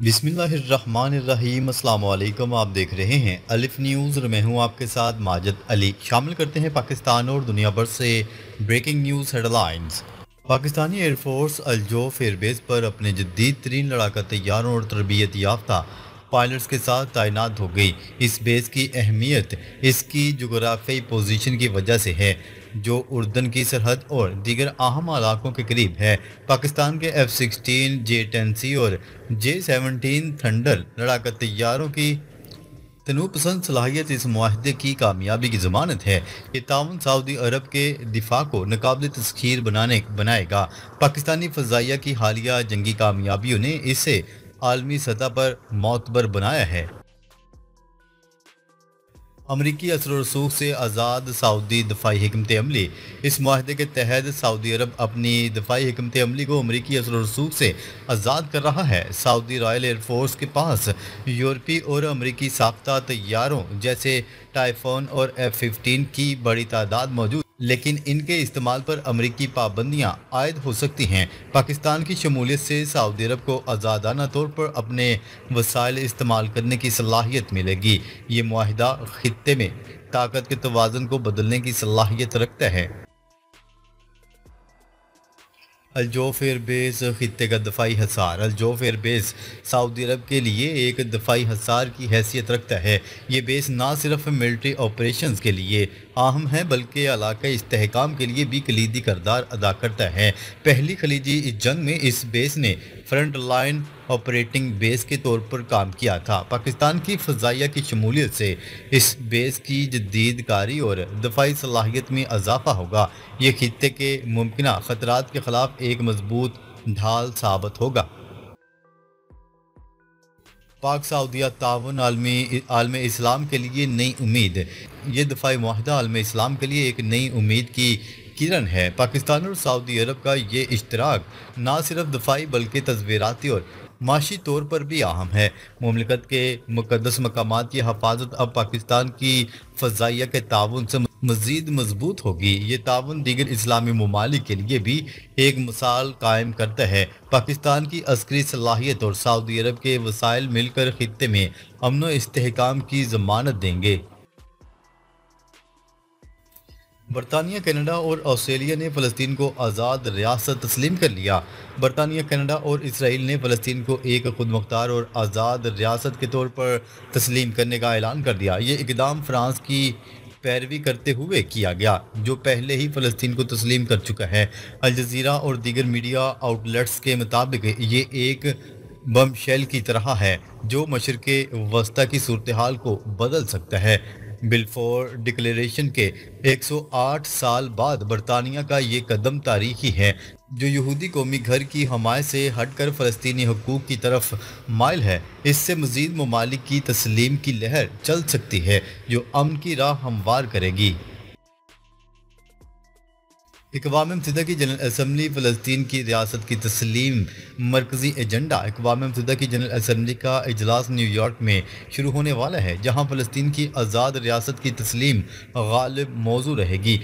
बिस्मिल्लाहिर्रहमानिर्रहीम। अस्सलाम वालेकुम। आप देख रहे हैं अलिफ न्यूज़ और मैं हूं आपके साथ माजिद अली। शामिल करते हैं पाकिस्तान और दुनिया भर से breaking news headlines. Pakistani air force Aljouf airbase पर अपने जदीद तरीन लड़ाका तैयारों और तरबियत याफ्ता पायलट्स के साथ तैनात हो गई। इस बेस की अहमियत इसकी जोग्राफियाई पोजीशन की वजह से है, जो उर्दन की सरहद और दीगर अहम इलाकों के करीब है। पाकिस्तान के F-16, J-10C और J-17 थंडर लड़ाका तैयारों की तनूपसंद सलाहियत इस मुआहदे की कामयाबी की ज़मानत है। ये ताउन सऊदी अरब के दिफा को नाकाबिल तस्खीर बनाएगा। पाकिस्तानी फ़ज़ाइया की हालिया जंगी कामयाबियों ने इसे आलमी सतह पर मोतबर बनाया है। अमरीकी असर और रसूख से आज़ाद सऊदी दफाई हिकमत अमली। इस माहदे के तहत सऊदी अरब अपनी दफाई हिकमत अमली को अमरीकी असर और रसूख से आज़ाद कर रहा है। सऊदी रॉयल एयरफोर्स के पास यूरोपी और अमरीकी साख्ता तैयारों जैसे टाइफोन और F-15 की बड़ी तादाद मौजूद, लेकिन इनके इस्तेमाल पर अमरीकी पाबंदियां आयद हो सकती हैं। पाकिस्तान की शमूलियत से सऊदी अरब को आज़ादाना तौर पर अपने वसाइल इस्तेमाल करने की सलाहियत मिलेगी। ये मुआहिदा खित्ते में ताकत के तवाज़ुन को बदलने की सलाहियत रखता है। अलजोफ एयरबेस खित्ते का दफाई हसार। अलजोफ एयरबेस सऊदी अरब के लिए एक दफाई हसार की हैसियत रखता है। ये बेस ना सिर्फ मिलिट्री ऑपरेशंस के लिए अहम है, बल्कि इलाकाई इस्तेहकाम के लिए भी कलीदी किरदार अदा करता है। पहली खलीजी जंग में इस बेस ने फ्रंट लाइन ऑपरेटिंग बेस के तौर पर काम किया था। पाकिस्तान की फ़ज़ाइया की शमूलियत से इस बेस की जदीद कारी और दफाई सलाहियत में इजाफा होगा। ये खित्ते के मुमकिना ख़तरात के ख़िलाफ़ एक मजबूत ढाल साबित होगा। पाक सऊदीया ताउन आलम इस्लाम के लिए नई उम्मीद। ये दफाई मुआहदा आलम इस्लाम के लिए एक नई उम्मीद की किरण है। पाकिस्तान और सऊदी अरब का ये इश्तराक ना सिर्फ दफाई बल्कि तस्वीराती और माशी तौर पर भी अहम है। मुमलिकत के मुक़द्दस मकामात की हफाजत अब पाकिस्तान की फ़ज़ाइया के ताउन से मज़ीद मजबूत होगी। ये ताउन दीगर इस्लामी ममालिक के लिए भी एक मिसाल कायम करता है। पाकिस्तान की अस्करी सलाहियत और सऊदी अरब के वसाइल मिलकर खित्ते में अमन व इस्तेहकाम की ज़मानत देंगे। बरतानिया, कनाडा और ऑस्ट्रेलिया ने फ़लस्तीन को आज़ाद रियासत तस्लीम कर लिया। बरतानिया, कनाडा और इसराइल ने फ़लस्तीन को एक खुद मुख्तार और आज़ाद रियासत के तौर पर तस्लीम करने का ऐलान कर दिया। ये इक़दाम फ्रांस की पैरवी करते हुए किया गया, जो पहले ही फ़लस्तीन को तस्लीम कर चुका है। अल जज़ीरा और दीगर मीडिया आउटलेट्स के मुताबिक ये एक बम शेल की तरह है जो मशरिक़ वस्ता की सूरत हाल को बदल सकता है। बिलफोर डिक्लेरेशन के 108 साल बाद बरतानिया का ये कदम तारीखी है, जो यहूदी कौमी घर की हमायत से हटकर फ़लस्तीनी हुकूक की तरफ माइल है। इससे मज़ीद ममालिक की तस्लीम की लहर चल सकती है, जो अमन की राह हमवार करेगी। इक़वाम मुत्तहिदा की जनरल असम्बली फ़लस्तीन की रियासत की तस्लीम मरकज़ी एजेंडा। इक़वाम मुत्तहिदा की जनरल असम्बली का इजलास न्यूयॉर्क में शुरू होने वाला है, जहाँ फ़लस्तीन की आज़ाद रियासत की तस्लीम गालिब मौजू रहेगी,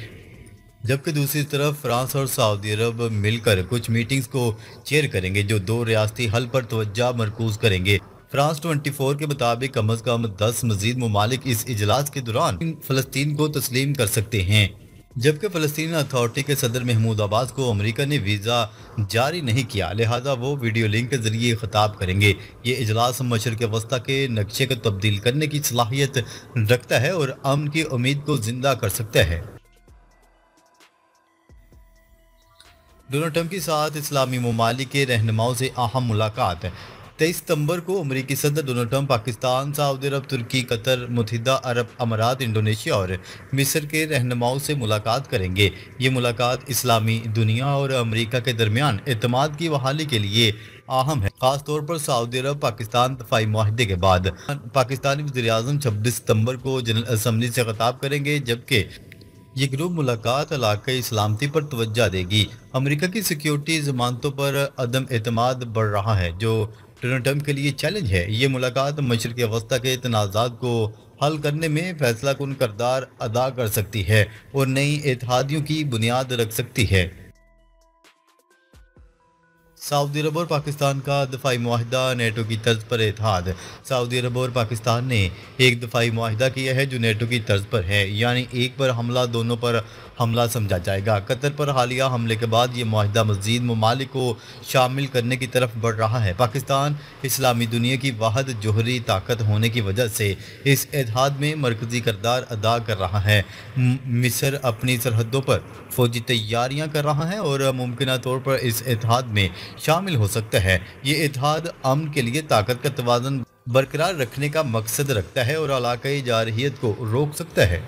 जबकि दूसरी तरफ फ्रांस और सऊदी अरब मिलकर कुछ मीटिंग्स को चेयर करेंगे, जो दो रियासती हल पर तवज्जो मरकूज़ करेंगे। फ्रांस 24 के मुताबिक कम अज़ कम 10 मज़ीद ममालिक इस इजलास के दौरान फ़लस्तीन को तस्लीम कर सकते हैं, जबकि फ़लस्तीन अथॉरिटी के सदर महमूद अब्बास को अमेरिका ने वीज़ा जारी नहीं किया, लिहाजा वो वीडियो लिंक के ज़रिए ख़िताब करेंगे। ये इजलास मशरिक़ वस्ता के नक्शे को तब्दील करने की सलाहियत रखता है और अमन की उम्मीद को ज़िंदा कर सकता है। डोनाल्ड ट्रंप के साथ इस्लामी ममालिक के रहनुमाओं से अहम मुलाकात। 23 सितंबर को अमरीकी सदर डोनाल्ड ट्रंप पाकिस्तान, सऊदी अरब, तुर्की, कतर, मुत्तहिदा अरब अमारात, इंडोनेशिया और मिस्र के रहनुमाओं से मुलाकात करेंगे। ये मुलाकात इस्लामी दुनिया और अमरीका के दरमियान एतमाद की बहाली के लिए अहम है, खास तौर पर सऊदी अरब पाकिस्तान दफाई मुआहदे के बाद। पाकिस्तानी वज़ीर-ए-आज़म 26 सितंबर को जनरल असम्बली से खिताब करेंगे, जबकि ये ग्रुप मुलाकात इलाक़ाई सलामती पर तवज्जो देगी। अमेरिका की सिक्योरिटी ज़मानतों पर अदम एतमाद बढ़ रहा है, जो डोनाल्ड ट्रंप के लिए चैलेंज है। ये मुलाकात मशरिक़ वस्ता के तनाज़ात को हल करने में फैसला कुन किरदार अदा कर सकती है और नई इत्तेहादियों की बुनियाद रख सकती है। सऊदी अरब और पाकिस्तान का दफाई मुआहिदा नेटो की तर्ज पर इत्तेहाद। सऊदी अरब और पाकिस्तान ने एक दफाई मुआहिदा किया है जो नेटो की तर्ज पर है, यानी एक पर हमला दोनों पर हमला समझा जाएगा। कतर पर हालिया हमले के बाद ये मुआहिदा मज़ीद ममालिक को शामिल करने की तरफ बढ़ रहा है। पाकिस्तान इस्लामी दुनिया की वाहिद जोहरी ताकत होने की वजह से इस इत्तेहाद में मरकज़ी किरदार अदा कर रहा है। मिस्र अपनी सरहदों पर फौजी तैयारियां कर रहा है और मुमकिन तौर पर इस इत्तेहाद में शामिल हो सकता है। ये इत्तेहाद अमन के लिए ताकत का तवाज़ुन बरकरार रखने का मकसद रखता है और इलाकाई जारहियत को रोक सकता है।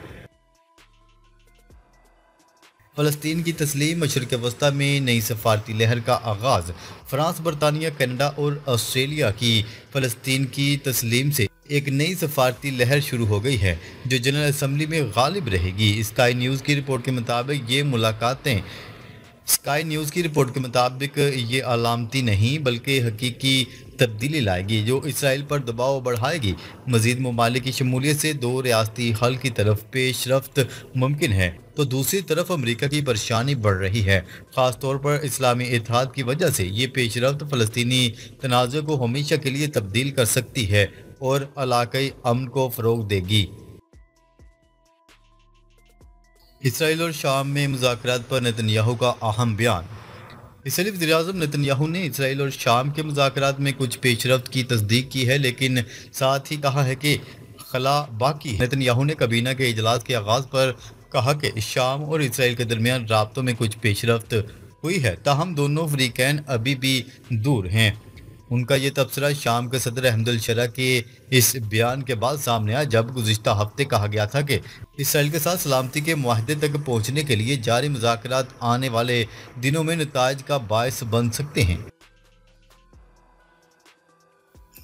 फ़लस्तीन की तस्लीम। मशरिक़ वस्ता में नई सफारती लहर का आगाज़। फ्रांस, बरतानिया, कनाडा और ऑस्ट्रेलिया की फ़लस्तीन की तस्लीम से एक नई सफारती लहर शुरू हो गई है जो जनरल असम्बली में गालिब रहेगी। स्काई न्यूज़ की रिपोर्ट के मुताबिक ये अलामती नहीं बल्कि हकीकी तब्दीली लाएगी जो इसराइल पर दबाव बढ़ाएगी। मज़ीद ममालिक की शमूलियत से दो रियासती हल की तरफ पेशरफ्त मुमकिन है, तो दूसरी तरफ अमरीका की परेशानी बढ़ रही है। ख़ास तौर पर इस्लामी इत्तेहाद की वजह से ये पेशरफ्त फ़लस्तीनी तनाज़े को हमेशा के लिए तब्दील कर सकती है और इलाकाई अमन को फ़रोग़ देगी। इसराइल और शाम में मुज़ाकरात पर नेतन्याहू का अहम बयान। इसराइली वज़ीर-ए-आज़म नेतन्याहू ने इसराइल और शाम के मुज़ाकरात में कुछ पेशरफ्त की तस्दीक की है, लेकिन साथ ही कहा है कि खला बाकी है। नेतन्याहू ने काबीना के इजलास के आगाज़ पर कहा कि शाम और इसराइल के दरमियान राब्तों में कुछ पेशरफ्त हुई है, ताहम दोनों फ़रीक़ैन अभी भी दूर हैं। उनका ये तबसरा शाम के सदर अहमद शरा के इस बयान के बाद सामने आया जब गुज़िश्ता हफ्ते कहा गया था कि इसराइल के साथ सलामती के मुआहदे तक पहुँचने के लिए जारी मुज़ाकरात आने वाले दिनों में नताइज का बायस बन सकते हैं।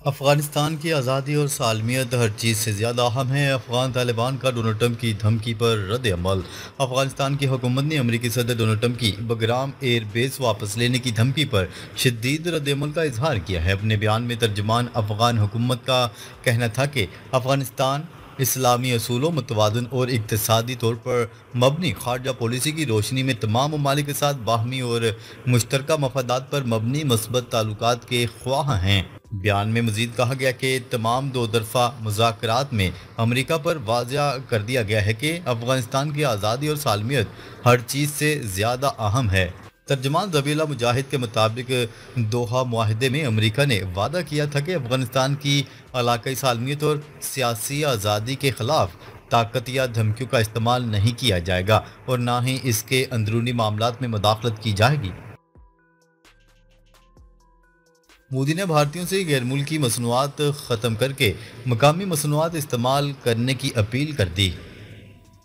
अफ़गानिस्तान की आज़ादी और सालमियत हर चीज़ से ज़्यादा अहम है। अफ़गान तालिबान का डोनाल्ड ट्रंप की धमकी पर रद्द अमल। अफ़गानिस्तान की हुकूमत ने अमरीकी सदर डोनाल्ड ट्रंप की बगराम एयर बेस वापस लेने की धमकी पर शदीद रद्द अमल का इजहार किया है। अपने बयान में तर्जुमान अफ़गान हुकूमत का कहना था कि अफ़गानिस्तान इस्लामी असूलों, मुतवाज़िन और इक़्तिसादी तौर पर मबनी खारजा पॉलिसी की रोशनी में तमाम ममालिक के साथ बाहमी और मुश्तरका मफादात पर मबनी मस्बत ताल्लुकात के ख्वाह हैं। बयान में मज़ीद कहा गया कि तमाम दो तरफ़ा मुज़ाकरात में अमरीका पर वाज़िया कर दिया गया है कि अफ़गानिस्तान की आज़ादी और सालमियत हर चीज़ से ज़्यादा अहम है। तर्जमान ज़बीला मुजाहिद के मुताबिक दोहा मुआहिदे में अमरीका ने वादा किया था कि अफ़गानिस्तान की इलाकाई सालमियत और सियासी आज़ादी के ख़िलाफ़ ताकत या धमकियों का इस्तेमाल नहीं किया जाएगा और ना ही इसके अंदरूनी मामलात में मुदाखलत की जाएगी। मोदी ने भारतीयों से गैर मुल्की मसनूआत ख़त्म करके मकामी मसनूआत इस्तेमाल करने की अपील कर दी।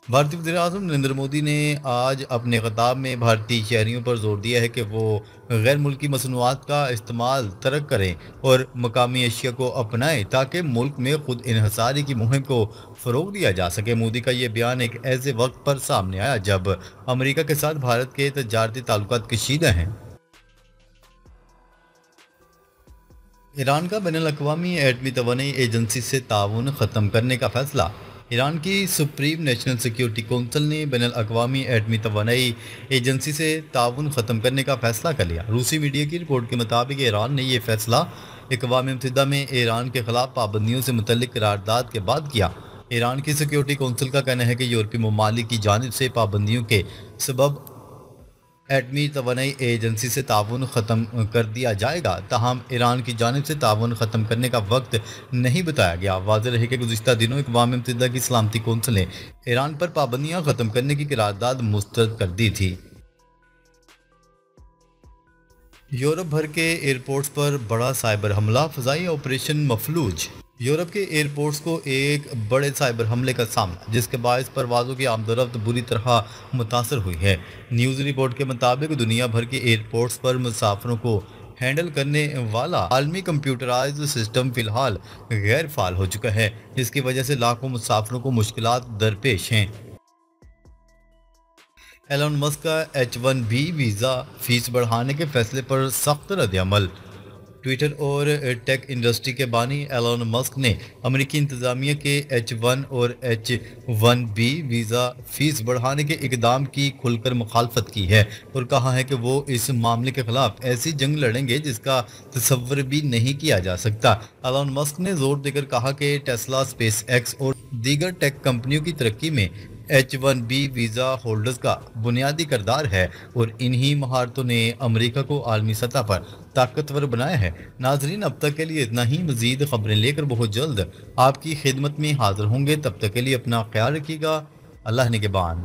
भारतीय वज़ीर-ए-आज़म नरेंद्र मोदी ने आज अपने ख़िताब में भारतीय शहरियों पर जोर दिया है कि वो गैर मुल्की मसनूआत का इस्तेमाल तर्क करें और मकामी अशिया को अपनाएं ताकि मुल्क में खुद इन्हसारी की मुहिम को फ़रोग़ दिया जा सके। मोदी का ये बयान एक ऐसे वक्त पर सामने आया जब अमरीका के साथ भारत के तजारती ताल्लुकात कशीदा हैं। ईरान का बैनुल-अक़वामी एटमी तवानाई एजेंसी से ताउन ख़त्म करने का फ़ैसला। ईरान की सुप्रीम नेशनल सिक्योरिटी कौंसिल ने बैनुल-अक़वामी एटमी तवानाई एजेंसी से ताउन ख़त्म करने का फ़ैसला कर लिया। रूसी मीडिया की रिपोर्ट के मुताबिक ईरान ने यह फ़ैसला अक़वाम मुत्तहिदा में ईरान के ख़िलाफ़ पाबंदियों से मुतल्लिक़ करारदाद के बाद किया। ईरान की सिक्योरिटी कौंसिल का कहना है कि यूरोपीय ममालिक की जानिब से पाबंदियों के सबब एटमी तवानाई एजेंसी से ताउन ख़त्म कर दिया जाएगा, ताहम ईरान की जानिब से ताउन ख़त्म करने का वक्त नहीं बताया गया। वाज़ेह रहे कि गुज़िश्ता दिनों अक़वाम मुत्तहिदा की सलामती कौंसिल ने ईरान पर पाबंदियाँ ख़त्म करने की करारदाद मुस्तरद कर दी थी। यूरोप भर के एयरपोर्ट्स पर बड़ा साइबर हमला, फ़ज़ाई ऑपरेशन मफलूज। यूरोप के एयरपोर्ट्स को एक बड़े साइबर हमले का सामना, जिसके बायस परवाज़ों की आमदोरफ्त बुरी तरह मुतासर हुई है। न्यूज़ रिपोर्ट के मुताबिक दुनिया भर के एयरपोर्ट्स पर मुसाफिरों को हैंडल करने वाला आलमी कंप्यूटराइज्ड सिस्टम फ़िलहाल गैर फ़ाल हो चुका है, जिसकी वजह से लाखों मुसाफिरों को मुश्किलात दरपेश हैं। एलन मस्क का H1B वीज़ा फ़ीस बढ़ाने के फैसले पर सख्त रद्द अमल। ٹویٹر اور ٹیک انڈسٹری کے بانی ایلون مسک نے امریکی انتظامیہ کے H1 اور H1B ویزا فیس بڑھانے کے اقدام کی کھل کر مخالفت کی ہے اور کہا ہے کہ وہ اس معاملے کے خلاف ایسی جنگ لڑیں گے جس کا تصور بھی نہیں کیا جا سکتا۔ ایلون مسک نے زور دے کر کہا کہ ٹیسلا، اسپیس ایکس اور دیگر ٹیک کمپنیوں کی ترقی میں H1B ویزا ہولڈرز کا بنیادی کردار ہے اور انہی مہارتوں نے امریکہ کو عالمی سطح پر طاقتور بنایا ہے۔ ناظرین، اب تک کے لیے اتنا ہی۔ مزید خبریں لے کر بہت جلد آپ کی خدمت میں حاضر ہوں گے، تب تک کے لیے اپنا خیال رکھیے گا۔ اللہ نگہبان۔